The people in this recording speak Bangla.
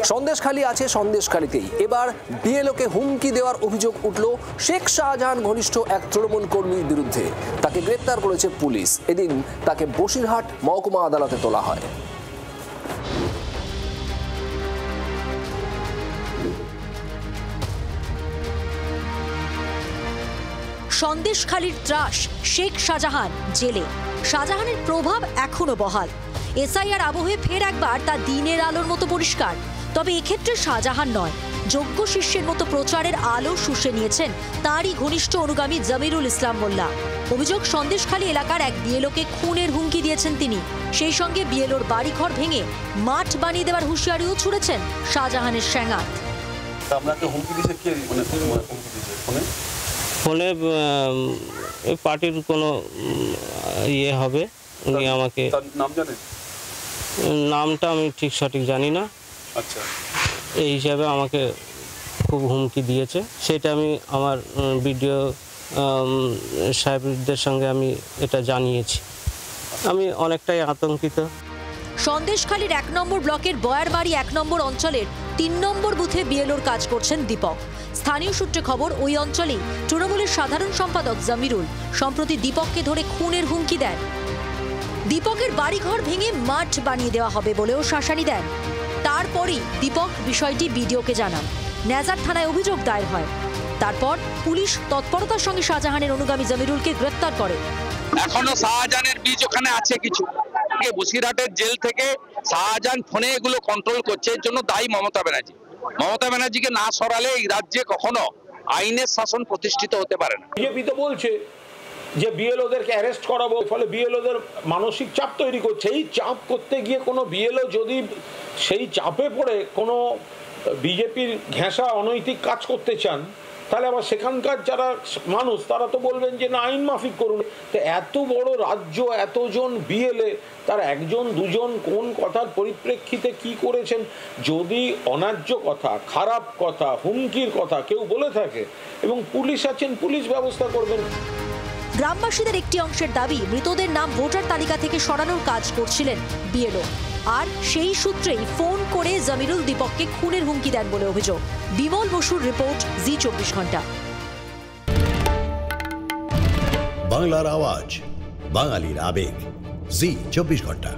সন্দেশখালী আছে সন্দেশখালীতেই এবার বিএলওকে হুমকি দেওয়ার অভিযোগ উঠল শেখ শাহজাহান ঘনিষ্ঠ এক তৃণমূল কর্মীর বিরুদ্ধে। তাকে গ্রেপ্তার করেছে পুলিশ। এদিন তাকে বসিরহাট মহকুমা আদালতে তোলা হয়। সন্দেশখালীর ত্রাস, শেখ শাহজাহান জেলে। শাহজাহানের প্রভাব এখনো বহাল। এসআইআর আবহে ফের একবার তা দিনের আলোর মতো পরিষ্কার। তবে এক্ষেত্রে শাহজাহান নয়, যোগ্য শিষ্যের মতো প্রচারের আলো শুষে নিয়েছেন তারই ঘনিষ্ঠ অনুগামী জমিরুল ইসলাম মোল্লা। অভিযোগ, সন্দেশখালী এলাকার এক বিএলওকে খুনের হুমকি দিয়েছেন তিনি। সেই সঙ্গে বিএলওর বাড়িঘর ভেঙে মাঠ বানিয়ে দেওয়ার হুঁশিয়ারিও ছুড়েছেন শাহজাহানের সেঙ্গাত। আপনাকে হুমকি দিয়েছে কে? ফোনে পার্টির কোনো ইয়ে হবে, উনি আমাকে নাম জানেন? নামটা আমি ঠিক সঠিক জানি না। আচ্ছা, এই হিসাবে আমাকে খুব হুমকি দিয়েছে। সেটা আমি আমার বিডিও সাহেবদের সঙ্গে আমি এটা জানিয়েছি। আমি অনেকটাই আতঙ্কিত। সন্দেশখালীর 1 নম্বর ব্লকের বয়ারবাড়ি 1 নম্বর অঞ্চলের 3 নম্বর বুথে বিএলওর কাজ করছেন দীপক। স্থানীয় সূত্রে খবর, ওই অঞ্চলেই তৃণমূলের সাধারণ সম্পাদক জমিরুল সম্প্রতি দীপককে ধরে খুনের হুমকি দেন। দীপকের বাড়িঘর ভেঙে মাঠ বানিয়ে দেওয়া হবে বলেও শাসানি দেন। তারপরই দীপক বিষয়টি বিডিওকে জানান। নেজার থানায় অভিযোগ দায়ের হয়। তারপর পুলিশ তৎপরতার সঙ্গে শাহজাহানের অনুগামী জমিরুলকে গ্রেফতার করে। এখনো শাহজাহানের বীজ ওখানে আছে কিছু। বসিরহাটের জেল থেকে শাহজাহান ফোনে এগুলো কন্ট্রোল করছে, এর জন্য দায়ী মমতা ব্যানার্জি। মমতা ব্যানার্জিকে না সরালে এই রাজ্যে কখনো আইনের শাসন প্রতিষ্ঠিত হতে পারে না। বিজেপি তো বলছে যে বিএলওদেরকে অ্যারেস্ট করাবো, ফলে বিএলওদের মানসিক চাপ তৈরি করছে। এই চাপ করতে গিয়ে কোনো বিএলও যদি সেই চাপে পড়ে কোনো বিজেপির ঘেঁষা অনৈতিক কাজ করতে চান, তাহলে আবার সেখানকার যারা মানুষ তারা তো বলবেন যে না, আইন মাফিক করুন। তো এত বড় রাজ্য, এতজন বিএলএ, তার একজন দুজন কোন কথার পরিপ্রেক্ষিতে কি করেছেন, যদি অন্যায্য কথা, খারাপ কথা, হুমকির কথা কেউ বলে থাকে এবং পুলিশ আছেন, পুলিশ ব্যবস্থা করবেন। গ্রামবাসীদের একটি অংশের দাবি, মৃতদের নাম ভোটার তালিকা থেকে সরানোর কাজ করছিলেন বিএলও। আর সেই সূত্রেই ফোন করে জমিরুল দীপককে খুনের হুমকি দেন বলে অভিযোগ। বিমল বসুর রিপোর্ট, জি 24 ঘন্টা। বাংলার আওয়াজ, বাঙালির আবেগ, জি 24 ঘন্টা।